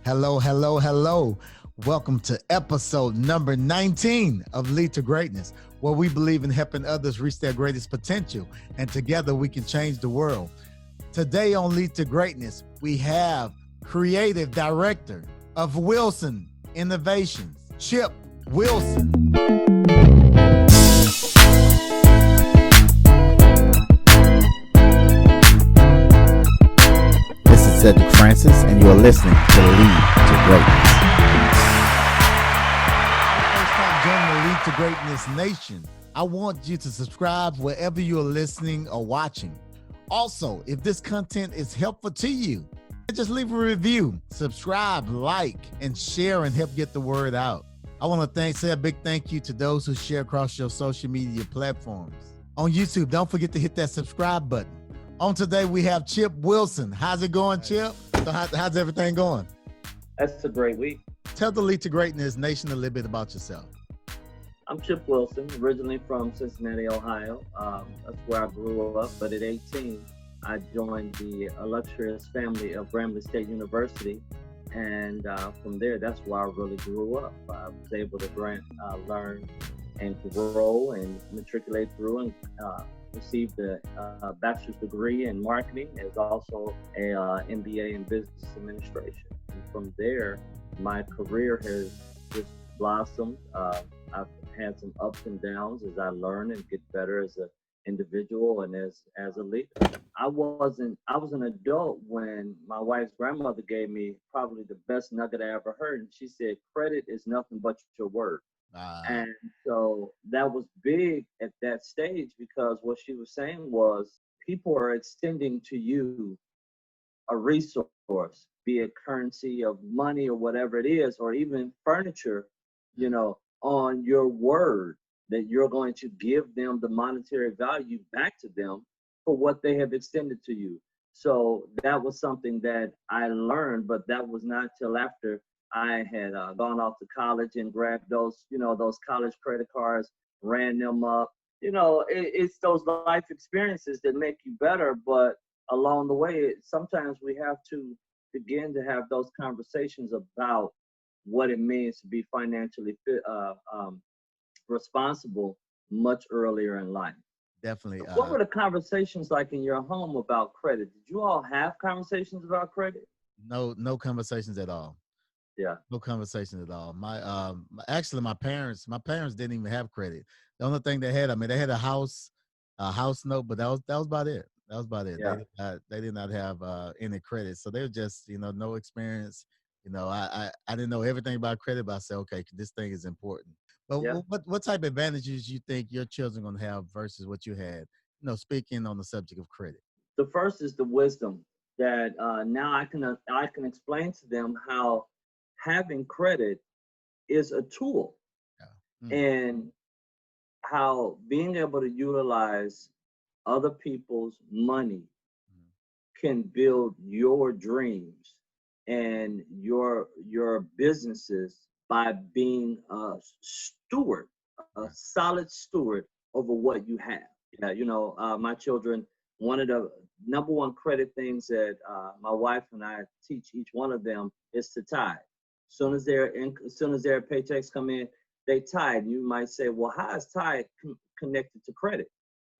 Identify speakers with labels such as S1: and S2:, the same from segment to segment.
S1: Hello, hello, hello. Welcome to episode number 19 of Lead to Greatness, where we believe in helping others reach their greatest potential, and together we can change the world. Today on Lead to Greatness, we have Creative Director of Wilson Innovations, Chip Wilson.
S2: This is Cedric Francis, and you are listening to Lead to Greatness.
S1: First time joining the Lead to Greatness Nation, I want you to subscribe wherever you're listening or watching. Also, if this content is helpful to you, just leave a review, subscribe, like, and share and help get the word out. I want to say a big thank you to those who share across your social media platforms. On YouTube, don't forget to hit that subscribe button. On today, we have Chip Wilson. How's it going, Chip? So how's everything going?
S3: That's a great week.
S1: Tell the Lead to Greatness Nation a little bit about yourself.
S3: I'm Chip Wilson, originally from Cincinnati, Ohio. That's where I grew up. But at 18, I joined the illustrious family of Grambling State University. And from there, that's where I really grew up. I was able to learn and grow and matriculate through and received a bachelor's degree in marketing, as also a MBA in business administration. And from there, my career has just blossomed. I've had some ups and downs as I learn and get better as an individual and as a leader. I was an adult when my wife's grandmother gave me probably the best nugget I ever heard, and she said, "Credit is nothing but your word." And so that was big at that stage, because what she was saying was people are extending to you a resource, be it currency of money or whatever it is, or even furniture, on your word that you're going to give them the monetary value back to them for what they have extended to you. So that was something that I learned, but that was not till after I had gone off to college and grabbed those college credit cards, ran them up. It's those life experiences that make you better. But along the way, sometimes we have to begin to have those conversations about what it means to be financially responsible much earlier in life.
S1: Definitely.
S3: What were the conversations like in your home about credit? Did you all have conversations about credit?
S1: No conversations at all.
S3: Yeah.
S1: No conversation at all. My parents didn't even have credit. The only thing they had a house note, but that was about it. That was about it.
S3: Yeah.
S1: They did not have any credit. So they were just, no experience. I didn't know everything about credit, but I said, okay, this thing is important. But
S3: Yeah.
S1: what type of advantages you think your children are going to have versus what you had, speaking on the subject of credit?
S3: The first is the wisdom that now I can explain to them how having credit is a tool, and how being able to utilize other people's money can build your dreams and your businesses by being a steward, a solid steward over what you have. Yeah, my children, one of the number one credit things that my wife and I teach each one of them is to tithe. As soon as their paychecks come in, they tithe. You might say, well, how is tithe connected to credit?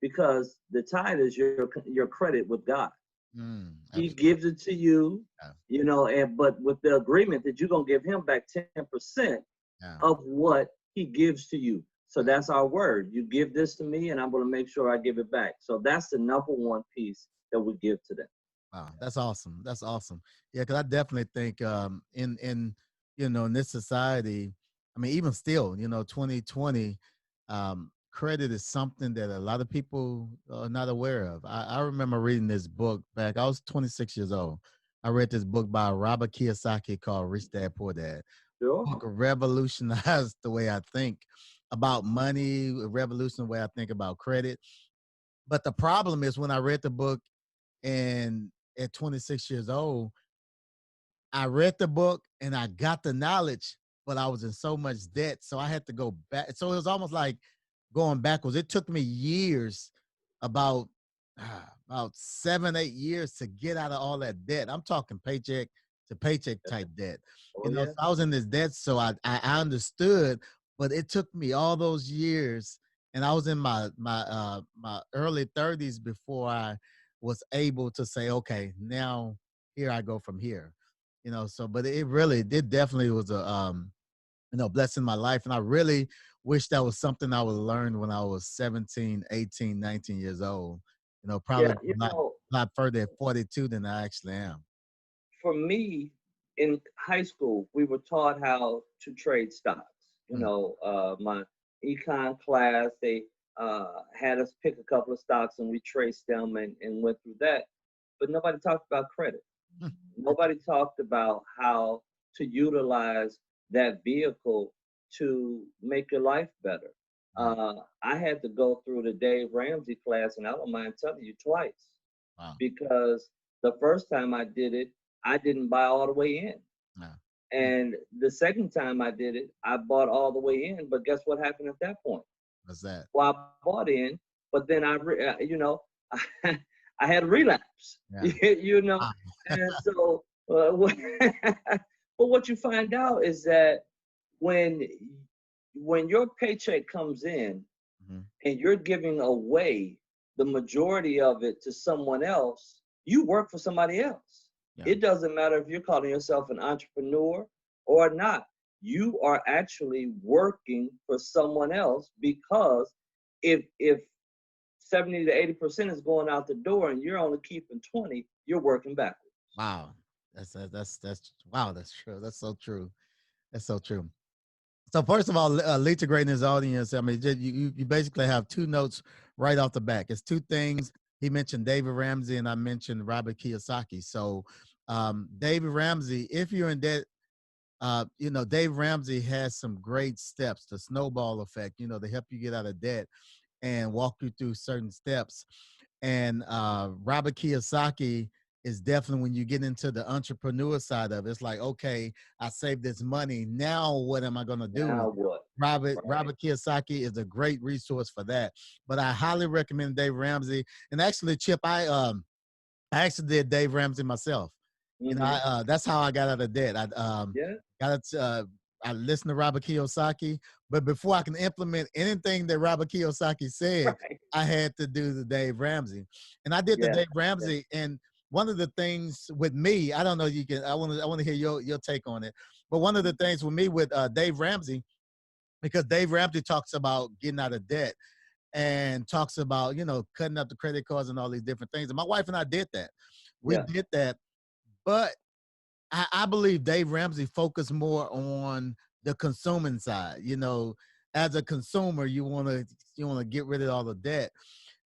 S3: Because the tithe is your credit with God. He gives it to you, but with the agreement that you're gonna give him back 10% of what he gives to you. So that's our word. You give this to me, and I'm gonna make sure I give it back. So that's the number one piece that we give to them.
S1: Wow, that's awesome. That's awesome. Yeah, because I definitely think in this society, even still, 2020, credit is something that a lot of people are not aware of. I remember reading this book back. I was 26 years old. I read this book by Robert Kiyosaki called Rich Dad Poor Dad.
S3: Sure.
S1: The book revolutionized the way I think about money, revolutionized the way I think about credit. But the problem is when I read the book and at 26 years old, I read the book and I got the knowledge, but I was in so much debt. So I had to go back. So it was almost like going backwards. It took me years, about 7, 8 years to get out of all that debt. I'm talking paycheck to paycheck type debt.
S3: Oh
S1: You know,
S3: yeah.
S1: so I was in this debt, so I understood, but it took me all those years, and I was in my early 30s before I was able to say, okay, now here I go from here. You know, so but it definitely was a blessing in my life. And I really wish that was something I would learn when I was 17, 18, 19 years old. You know, probably
S3: Yeah,
S1: a lot further at 42 than I actually am.
S3: for me, in high school, we were taught how to trade stocks.
S1: Mm,
S3: My econ class, they had us pick a couple of stocks and we traced them and went through that. But nobody talked about credit.
S1: mm,
S3: Nobody talked about how to utilize that vehicle to make your life better.
S1: right.
S3: I had to go through the Dave Ramsey class, and I don't mind telling you twice,
S1: Wow.
S3: because the first time I did it, I didn't buy all the way in.
S1: No. Mm,
S3: And the second time I did it, I bought all the way in. But guess what happened at that point?
S1: what's that?
S3: Well, I bought in, but then I had a relapse,
S1: Yeah.
S3: you know.
S1: Wow.
S3: And so, but what you find out is that when when your paycheck comes in
S1: Mhm.
S3: and you're giving away the majority of it to someone else, you work for somebody else.
S1: Yeah.
S3: It doesn't matter if you're calling yourself an entrepreneur or not. You are actually working for someone else, because if 70 to 80% is going out the door and you're only keeping 20, you're working backwards.
S1: Wow. That's wow. That's true. That's so true. That's so true. So first of all, Lead to Greatness audience, I mean, you basically have two notes right off the back. It's two things. He mentioned David Ramsey and I mentioned Robert Kiyosaki. So David Ramsey, if you're in debt, Dave Ramsey has some great steps, the snowball effect, they help you get out of debt and walk you through certain steps. And Robert Kiyosaki is definitely, when you get into the entrepreneur side of it, it's like, okay, I saved this money. Now what am I going to do?
S3: Now what? Right.
S1: Robert Kiyosaki is a great resource for that. But I highly recommend Dave Ramsey. And actually, Chip, I actually did Dave Ramsey myself.
S3: Mm-hmm.
S1: That's how I got out of debt.
S3: Yeah.
S1: got it. I listened to Robert Kiyosaki, but before I can implement anything that Robert Kiyosaki said,
S3: Right.
S1: I had to do the Dave Ramsey, and I did the
S3: Yeah.
S1: Dave
S3: Yeah.
S1: Ramsey. And one of the things with me, I don't know, you can. I want to hear your take on it. But one of the things with me with Dave Ramsey, because Dave Ramsey talks about getting out of debt and talks about cutting up the credit cards and all these different things. And my wife and I did that. We
S3: Yeah.
S1: did that, but I believe Dave Ramsey focused more on the consuming side. As a consumer, you want to get rid of all the debt.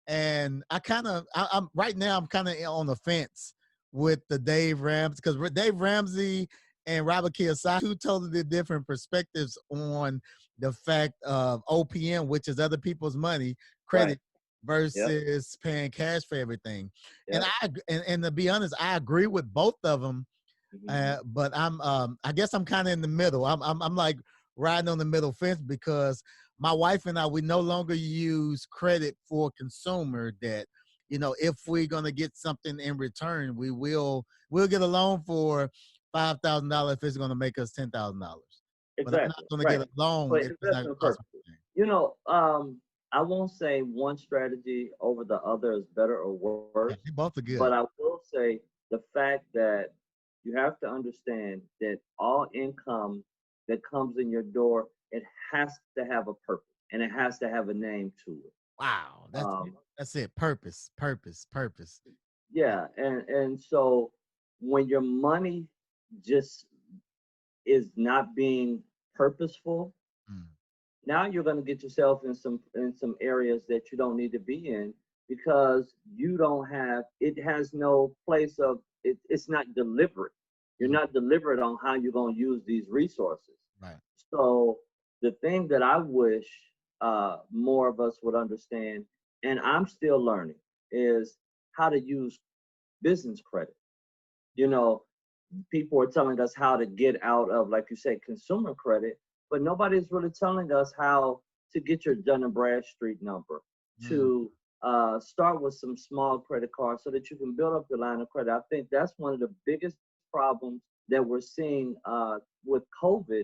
S1: And I'm right now, I'm kind of on the fence with the Dave Ramsey, because Dave Ramsey and Robert Kiyosaki, two totally different perspectives on the fact of OPM, which is other people's money,
S3: Right.
S1: credit
S3: Yep.
S1: versus paying cash for everything. And
S3: Yep.
S1: and to be honest, I agree with both of them,
S3: Mm-hmm.
S1: but I guess I'm kind of in the middle. I'm like riding on the middle fence, because my wife and I, we no longer use credit for consumer debt. If we're gonna get something in return, we'll get a loan for $5,000 if it's gonna make us $10,000. But I'm not
S3: Exactly.
S1: gonna get
S3: Right.
S1: a loan
S3: For
S1: if it's not gonna
S3: investment
S1: cost
S3: purposes.
S1: me anything.
S3: I won't say one strategy over the other is better or
S1: Yeah,
S3: worse,
S1: they both are
S3: but
S1: good.
S3: I will say the fact that you have to understand that all income that comes in your door, it has to have a purpose and it has to have a name to it.
S1: Wow, that's it.
S3: Um,
S1: That's it. Purpose, purpose, purpose. Yeah.
S3: yeah, and so when your money just is not being purposeful,
S1: Mm,
S3: now you're going to get yourself in some areas that you don't need to be in, because you don't have it has no place of it's not deliberate. You're
S1: mm,
S3: not deliberate on how you're going to use these resources.
S1: right.
S3: So the thing that I wish more of us would understand, and I'm still learning, is how to use business credit. You know, people are telling us how to get out of, like you said, consumer credit, but nobody's really telling us how to get your Dun and Bradstreet number,
S1: Mm,
S3: to start with some small credit cards so that you can build up your line of credit. I think that's one of the biggest problems that we're seeing with COVID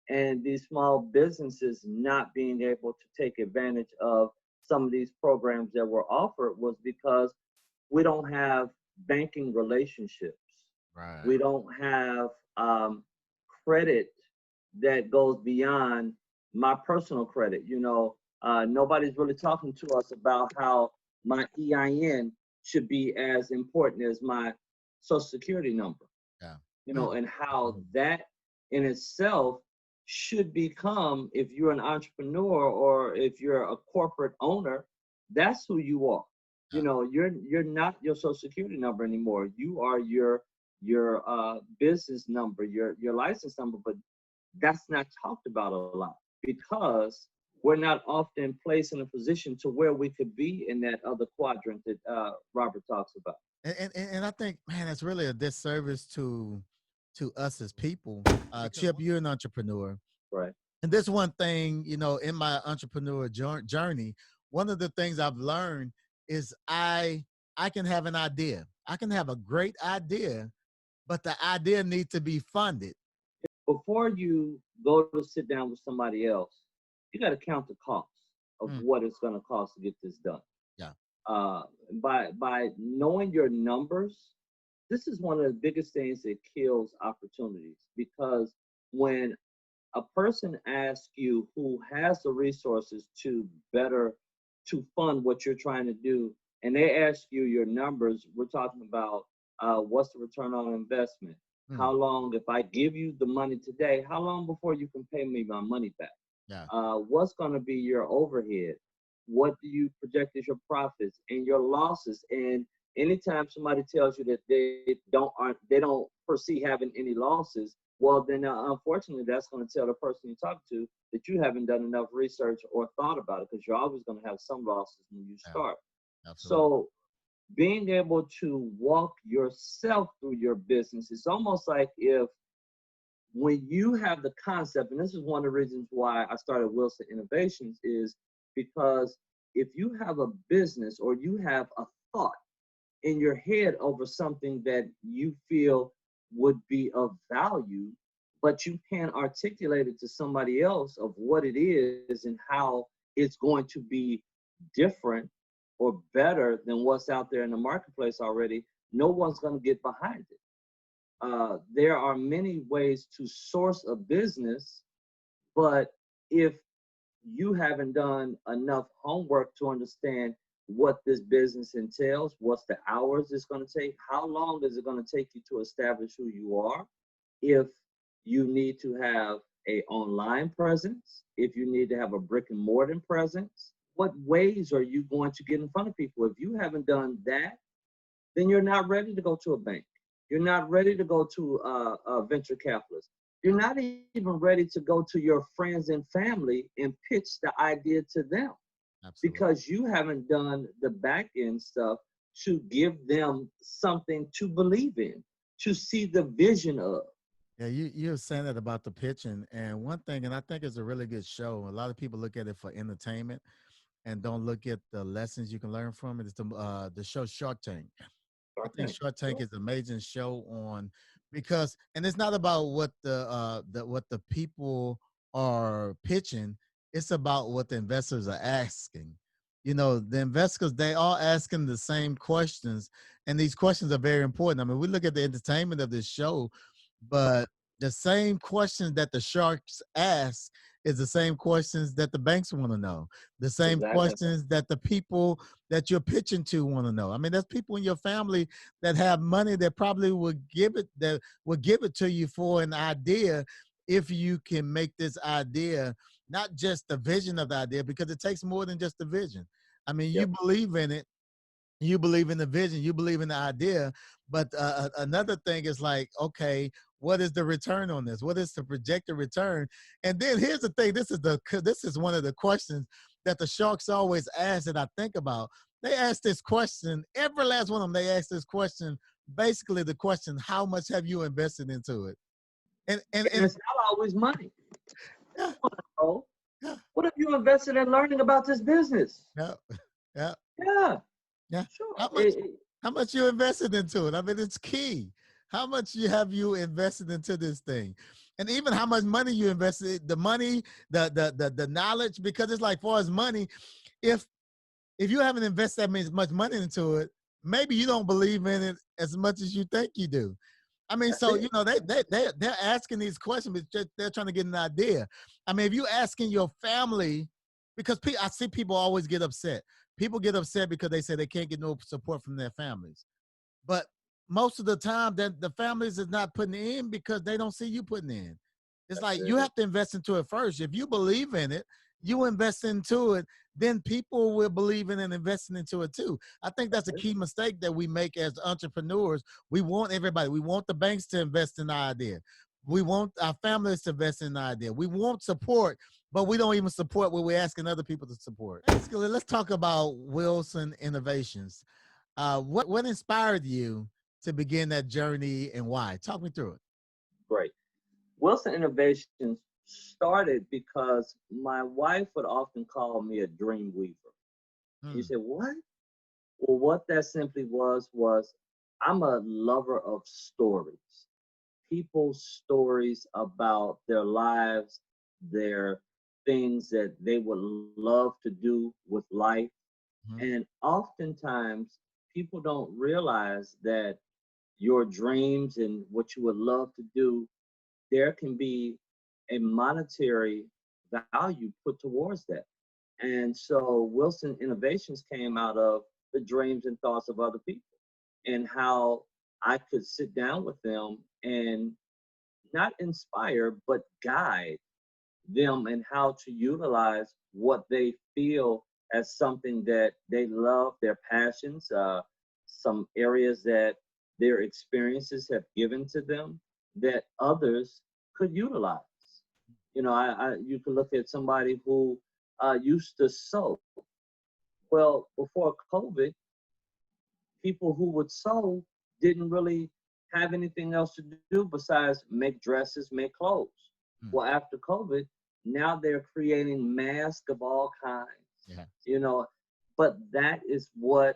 S3: and these small businesses not being able to take advantage of some of these programs that were offered was because we don't have banking relationships.
S1: Right.
S3: We don't have credit that goes beyond my personal credit. Nobody's really talking to us about how my EIN should be as important as my social security number.
S1: Yeah.
S3: And how that in itself should become, if you're an entrepreneur or if you're a corporate owner, that's who you are.
S1: Yeah.
S3: You're not your social security number anymore. You are your business number, your license number, but that's not talked about a lot because we're not often placed in a position to where we could be in that other quadrant that Robert talks about.
S1: And I think, man, it's really a disservice to us as people. Chip, you're an entrepreneur.
S3: Right.
S1: And this one thing, in my entrepreneur journey, one of the things I've learned is I can have an idea. I can have a great idea, but the idea needs to be funded.
S3: Before you go to sit down with somebody else, you got to count the cost of what it's going to cost to get this done.
S1: Yeah.
S3: By knowing your numbers, this is one of the biggest things that kills opportunities, because when a person asks you who has the resources to fund what you're trying to do, and they ask you your numbers, we're talking about what's the return on investment? How long, if I give you the money today, how long before you can pay me my money back?
S1: Yeah.
S3: What's going to be your overhead? What do you project as your profits and your losses? And anytime somebody tells you that they don't foresee having any losses, well, then unfortunately, that's going to tell the person you talk to that you haven't done enough research or thought about it, because you're always going to have some losses when you start.
S1: Absolutely.
S3: So being able to walk yourself through your business, it's almost like if when you have the concept, and this is one of the reasons why I started Wilson Innovations, is because if you have a business or you have a thought in your head over something that you feel would be of value, but you can't articulate it to somebody else of what it is and how it's going to be different or better than what's out there in the marketplace already, no one's going to get behind it. There are many ways to source a business, but if you haven't done enough homework to understand what this business entails, what's the hours it's going to take, how long is it going to take you to establish who you are, if you need to have an online presence, if you need to have a brick and mortar presence, what ways are you going to get in front of people? If you haven't done that, then you're not ready to go to a bank. You're not ready to go to a venture capitalist. You're not even ready to go to your friends and family and pitch the idea to them. Absolutely. Because you haven't done the back end stuff to give them something to believe in, to see the vision of.
S1: Yeah, you're saying that about the pitching, and one thing, and I think it's a really good show. A lot of people look at it for entertainment and don't look at the lessons you can learn from it. It's the show Shark Tank. I think Shark Tank is an amazing show because it's not about what the people are pitching. It's about what the investors are asking. The investors, they all asking the same questions, and these questions are very important. I mean, we look at the entertainment of this show, but the same questions that the sharks ask is the same questions that the banks want to know. The same questions that the people that you're pitching to want to know. I mean, there's people in your family that have money that probably would give it to you for an idea if you can make this idea not just the vision of the idea, because it takes more than just the vision. I mean, you believe in it. You believe in the vision, you believe in the idea, but another thing is like, okay, what is the return on this? What is the projected return? And then here's the thing, this is one of the questions that the sharks always ask that I think about. They ask this question, every last one of them, they ask this question, basically the question, how much have you invested into it?
S3: And it's not always money.
S1: Yeah.
S3: Yeah. What have you invested in learning about this business?
S1: Yeah.
S3: Yeah.
S1: Yeah.
S3: Sure.
S1: How much you invested into it? I mean, it's key. How much have you invested into this thing? And even how much money you invested, the money, the knowledge, because it's like, far as money, if you haven't invested that much money into it, maybe you don't believe in it as much as you think you do. I mean,
S3: That's
S1: so,
S3: it.
S1: they're asking these questions, but they're trying to get an idea. I mean, if you asking your family, because I see people always get upset. People get upset because they say they can't get no support from their families. But most of the time, that the families is not putting in because they don't see you putting in. It's
S3: That's
S1: like you
S3: it.
S1: have to invest into it first. If you believe in it, you invest into it, then people will believe in and investing into it too. I think that's a
S3: That's it.
S1: key mistake that we make as entrepreneurs. We want everybody. We want the banks to invest in the idea. We want our families to invest in the idea. We want support, but we don't even support what we're asking other people to support. Basically, let's talk about Wilson Innovations. What inspired you to begin that journey and why? Talk me through it.
S3: Great. Wilson Innovations started because my wife would often call me a dream weaver. You
S1: Hmm.
S3: say, what? Well, what that simply was I'm a lover of stories, people's stories about their lives, their things that they would love to do with life.
S1: Hmm.
S3: And oftentimes, people don't realize that your dreams and what you would love to do, there can be a monetary value put towards that. And so Wilson Innovations came out of the dreams and thoughts of other people and how I could sit down with them and not inspire, but guide them in how to utilize what they feel as something that they love, their passions, some areas that their experiences have given to them that others could utilize. You know, you can look at somebody who used to sew. Well, before COVID, people who would sew didn't really have anything else to do besides make dresses, make clothes.
S1: Hmm.
S3: Well, after COVID, now they're creating masks of all kinds,
S1: Yeah.
S3: you know. But that is what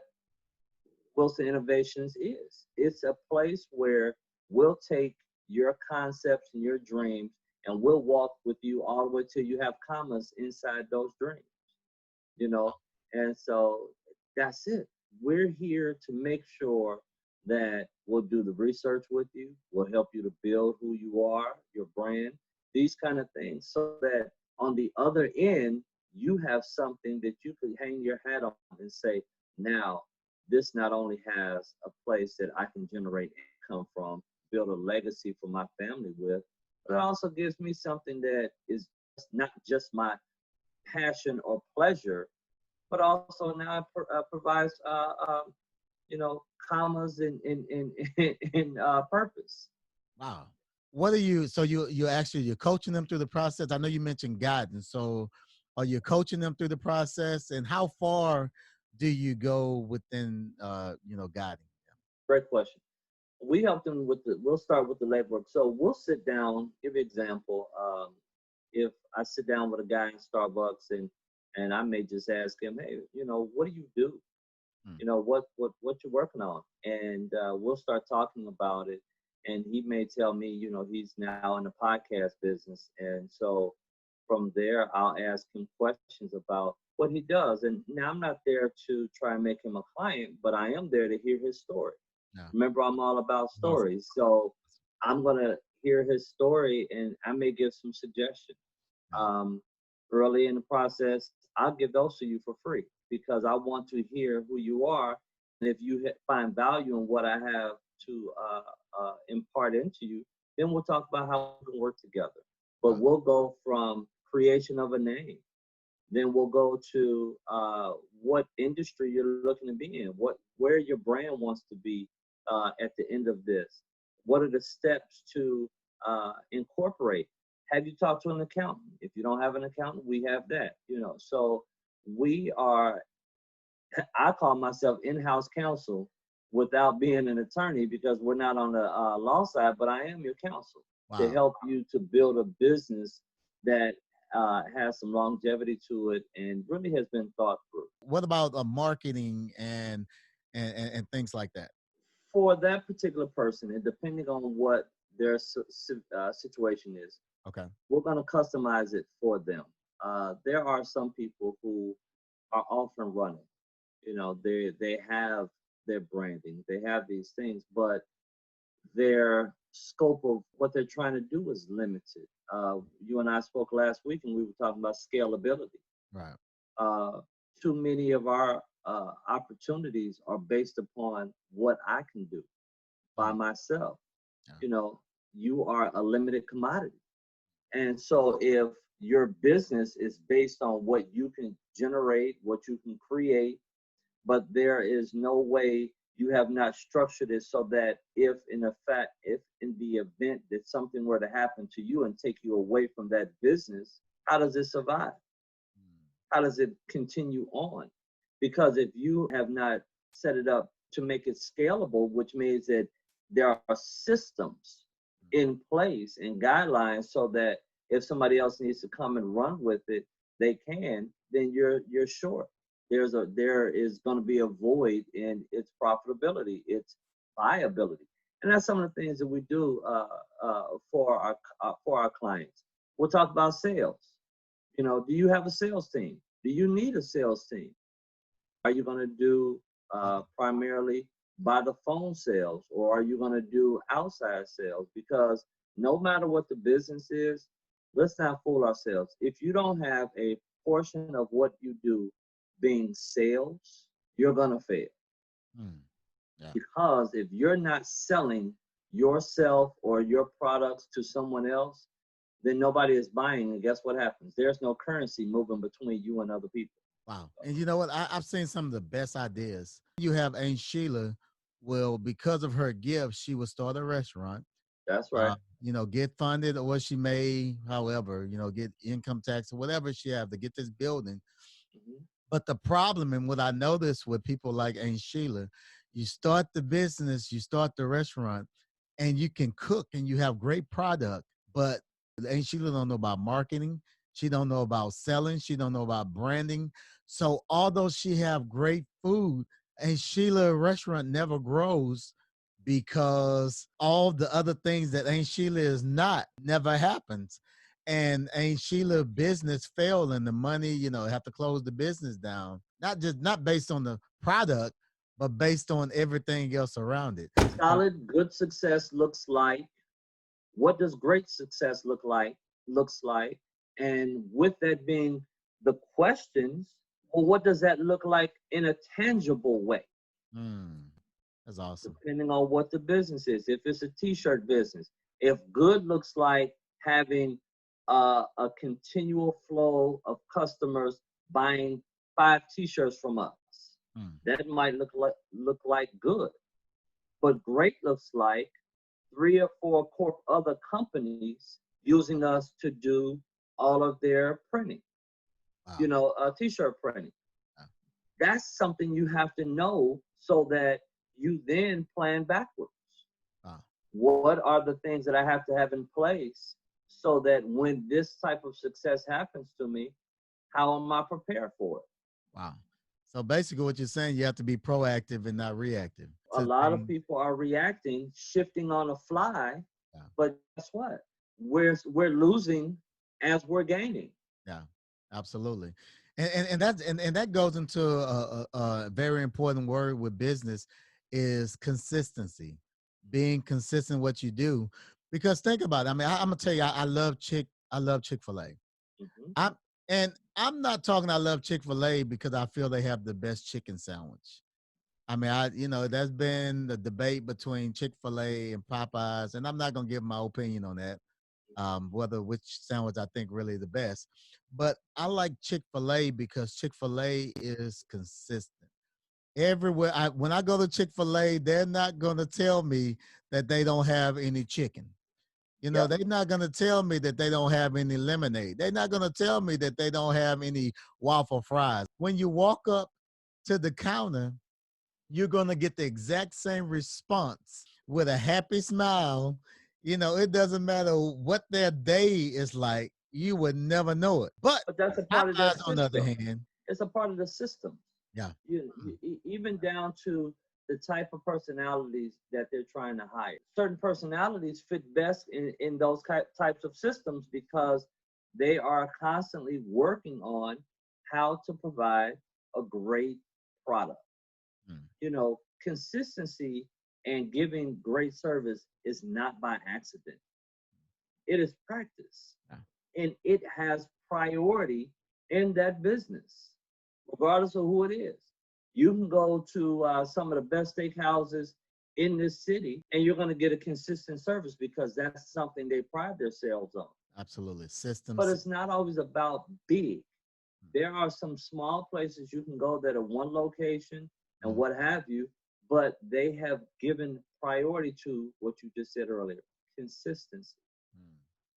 S3: Wilson Innovations is. It's a place where we'll take your concepts and your dreams and we'll walk with you all the way till you have commas inside those dreams, you know. And so that's it. We're here to make sure that we'll do the research with you, we'll help you to build who you are, your brand, these kind of things, so that on the other end you have something that you could hang your hat on and say, now this not only has a place that I can generate income from, build a legacy for my family with, but it also gives me something that is not just my passion or pleasure, but also now it provides, you know, commas in purpose.
S1: Wow. What are you? So you're coaching them through the process. I know you mentioned guidance. So are you coaching them through the process, and how far do you go within guiding?
S3: Great question. We help them with we'll start with the legwork. So we'll sit down, give you an example. If I sit down with a guy in Starbucks and I may just ask him, hey, you know, what do you do?
S1: Hmm.
S3: You know, what you're working on? And we'll start talking about it. And he may tell me, you know, he's now in the podcast business. And so from there, I'll ask him questions about what he does. And now I'm not there to try and make him a client, but I am there to hear his story.
S1: Yeah.
S3: Remember, I'm all about
S1: Awesome.
S3: stories. So I'm going to hear his story and I may give some suggestions.
S1: Yeah.
S3: Um, Early in the process, I'll give those to you for free because I want to hear who you are. And if you find value in what I have to impart into you, then we'll talk about how we can work together. But
S1: Wow.
S3: we'll go from creation of a name, then we'll go to what industry you're looking to be in, where your brand wants to be at the end of this. What are the steps to incorporate? Have you talked to an accountant? If you don't have an accountant, we have that. You know, so we are. I call myself in-house counsel without being an attorney because we're not on the law side, but I am your counsel to
S1: Wow.
S3: help you to build a business that has some longevity to it and really has been thought through.
S1: What about marketing and things like that?
S3: for that particular person, and depending on what their situation is,
S1: Okay.
S3: we're going to customize it for them. There are some people who are off and running. You know, they have their branding, they have these things, but their scope of what they're trying to do is limited. You and I spoke last week, and we were talking about scalability.
S1: Right.
S3: Uh, Too many of our opportunities are based upon what I can do by myself.
S1: Yeah.
S3: You know, you are a limited commodity. And so if your business is based on what you can generate, what you can create, but there is no way, you have not structured it so that if in the event that something were to happen to you and take you away from that business, how does it survive? How does it continue on? Because if you have not set it up to make it scalable, which means that there are systems in place and guidelines so that if somebody else needs to come and run with it, they can, then you're short. There is going to be a void in its profitability, its viability. And that's some of the things that we do for our clients. We'll talk about sales. You know, do you have a sales team? Do you need a sales team? Are you going to do primarily by the phone sales, or are you going to do outside sales? Because no matter what the business is, let's not fool ourselves. If you don't have a portion of what you do being sales, you're going to fail.
S1: Yeah.
S3: Because if you're not selling yourself or your products to someone else, then nobody is buying. And guess what happens? There's no currency moving between you and other people.
S1: Wow. And you know what? I've seen some of the best ideas. You have Aunt Sheila. Well, because of her gift, she would start a restaurant.
S3: That's right.
S1: You know, get funded or what she may, however, you know, get income tax or whatever she have to get this building.
S3: Mm-hmm.
S1: But the problem, and what I noticed with people like Aunt Sheila, you start the business, you start the restaurant, and you can cook and you have great product, but Aunt Sheila don't know about marketing. She don't know about selling. She don't know about branding. So although she have great food, Aunt Sheila restaurant never grows because all the other things that Aunt Sheila is not never happens. And Aunt Sheila business failed and the money, you know, have to close the business down. Not based on the product, but based on everything else around it.
S3: Solid, good success looks like. What does great success looks like? And with that being the questions, well, what does that look like in a tangible way?
S1: That's awesome.
S3: Depending on what the business is. If it's a t-shirt business, if good looks like having a continual flow of customers buying 5 t-shirts from us, that might look like good. But great looks like 3 or 4 other companies using us to do all of their printing. Wow. You know, t-shirt printing. Wow. That's something you have to know so that you then plan backwards. Wow. What are the things that I have to have in place so that when this type of success happens to me, how am I prepared for it?
S1: Wow. So basically what you're saying, you have to be proactive and not reactive.
S3: A lot of people are reacting, shifting on the fly, but guess what? We're losing as we're gaining.
S1: Yeah, absolutely. And that goes into a very important word with business is consistency, being consistent what you do. Because think about it. I mean, I'm gonna tell you, I love Chick-fil-A. I'm not talking I love Chick-fil-A because I feel they have the best chicken sandwich. I mean, that's been the debate between Chick-fil-A and Popeyes, and I'm not gonna give my opinion on that, which sandwich I think really the best. But I like Chick-fil-A because Chick-fil-A is consistent. Everywhere when I go to Chick-fil-A, they're not gonna tell me that they don't have any chicken. They're not going to tell me that they don't have any lemonade. They're not going to tell me that they don't have any waffle fries. When you walk up to the counter, you're going to get the exact same response with a happy smile. It doesn't matter what their day is like. You would never know it. But
S3: that's a part of the system.
S1: On the other hand,
S3: it's a part of the system.
S1: Yeah.
S3: Even down to the type of personalities that they're trying to hire. Certain personalities fit best in those types of systems because they are constantly working on how to provide a great product. You know, consistency and giving great service is not by accident. It is practice. And it has priority in that business, regardless of who it is. You can go to some of the best steakhouses in this city and you're going to get a consistent service because that's something they pride themselves on.
S1: Absolutely. Systems.
S3: But it's not always about big. There are some small places you can go that are one location and what have you, but they have given priority to what you just said earlier, consistency.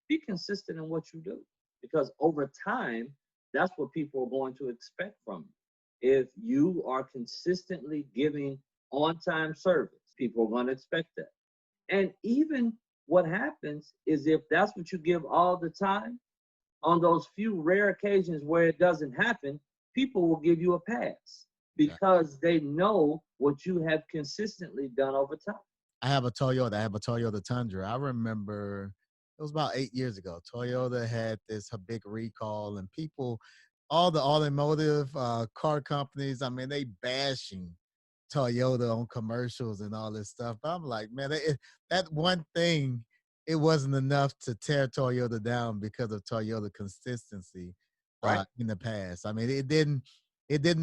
S3: Be consistent in what you do because over time, that's what people are going to expect from you. If you are consistently giving on-time service, people are going to expect that. And even what happens is if that's what you give all the time, on those few rare occasions where it doesn't happen, people will give you a pass because they know what you have consistently done over time.
S1: I have a Toyota Tundra. I remember it was about 8 years ago. Toyota had this big recall, and people, all the automotive car companies, I mean, they bashing Toyota on commercials and all this stuff. But I'm like, man, that one thing, it wasn't enough to tear Toyota down because of Toyota consistency in the past. I mean, it didn't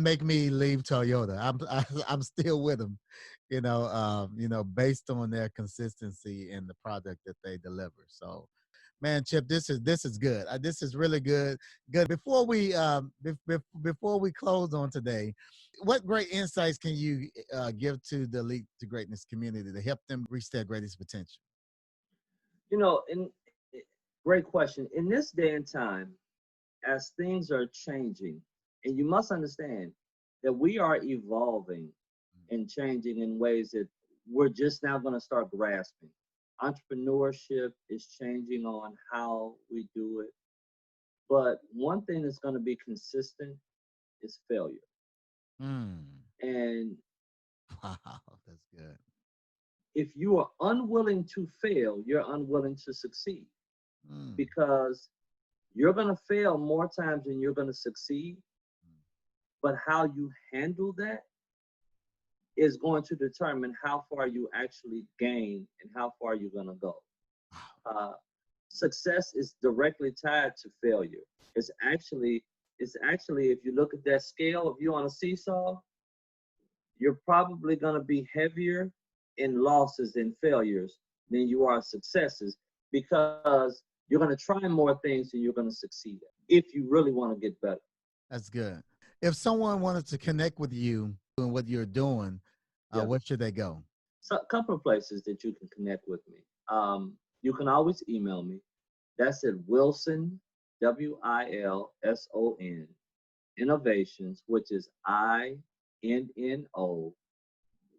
S1: make me leave Toyota. I'm still with them, based on their consistency in the product that they deliver. So, man, Chip, this is good. This is really good. Good. Before we close on today, what great insights can you give to the Lead to Greatness community to help them reach their greatest potential?
S3: Great question. In this day and time, as things are changing, and you must understand that we are evolving and changing in ways that we're just now going to start grasping. Entrepreneurship is changing on how we do it. But one thing that's going to be consistent is failure. And
S1: wow, that's good.
S3: If you are unwilling to fail, you're unwilling to succeed because you're going to fail more times than you're going to succeed. But how you handle that is going to determine how far you actually gain and how far you're going to go. Success is directly tied to failure. It's actually, if you look at that scale, if you're on a seesaw, you're probably going to be heavier in losses and failures than you are successes because you're going to try more things than you're going to succeed at if you really want to get better.
S1: That's good. If someone wanted to connect with you and what you're doing, where should they go?
S3: So a couple of places that you can connect with me. You can always email me. That's at Wilson, WILSON, Innovations, which is INNO,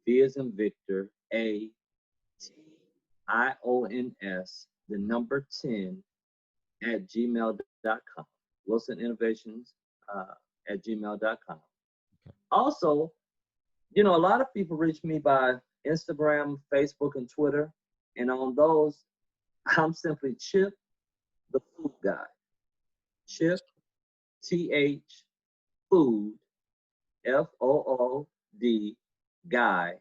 S3: V as in Victor, ATIONS, the number 10 at gmail.com. Wilson Innovations at gmail.com. Okay. Also, a lot of people reach me by Instagram, Facebook, and Twitter. And on those, I'm simply Chip, the Food Guy. Chip, TH, Food, FOOD, Guy.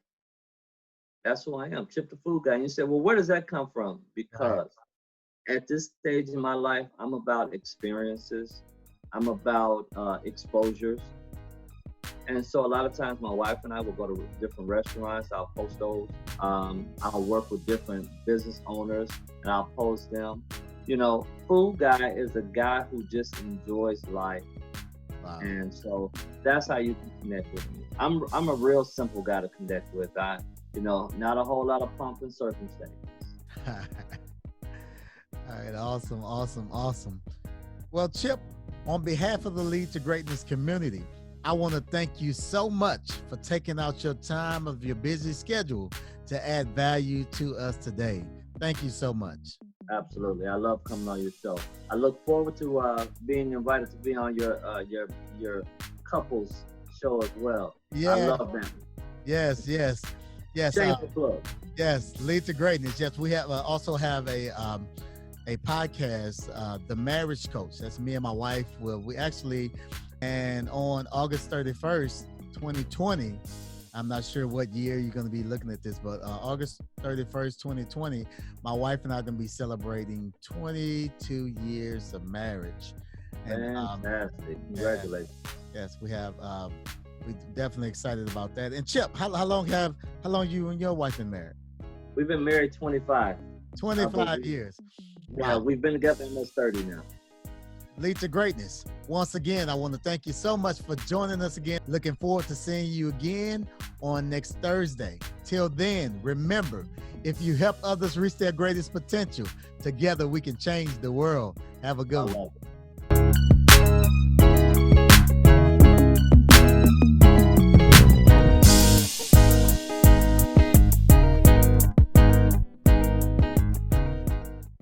S3: That's who I am, Chip the Food Guy. And you said, well, where does that come from? Because at this stage in my life, I'm about experiences. I'm about exposures. And so a lot of times my wife and I will go to different restaurants. I'll post those. I'll work with different business owners and I'll post them. Food Guy is a guy who just enjoys life. Wow. And so that's how you can connect with me. I'm a real simple guy to connect with. Not a whole lot of pomp and circumstance.
S1: All right. Awesome. Well, Chip, on behalf of the Lead to Greatness community, I want to thank you so much for taking out your time of your busy schedule to add value to us today. Thank you so much.
S3: Absolutely. I love coming on your show. I look forward to being invited to be on your couples show as well. Yeah. I love that.
S1: Yes.
S3: Shameless plug.
S1: Yes, Lead to Greatness. Yes, we have also have a podcast, The Marriage Coach. That's me and my wife. Well, we actually, and on August 31st, 2020, I'm not sure what year you're going to be looking at this, but August 31st, 2020, my wife and I are going to be celebrating 22 years of marriage. And,
S3: fantastic. Congratulations.
S1: Yes, we have. We're definitely excited about that. And Chip, how long you and your wife been married?
S3: We've been married 25.
S1: 25 years.
S3: Yeah, we've been together almost 30 now.
S1: Lead to Greatness. Once again, I want to thank you so much for joining us again. Looking forward to seeing you again on next Thursday. Till then, remember, if you help others reach their greatest potential, together we can change the world. Have a good one.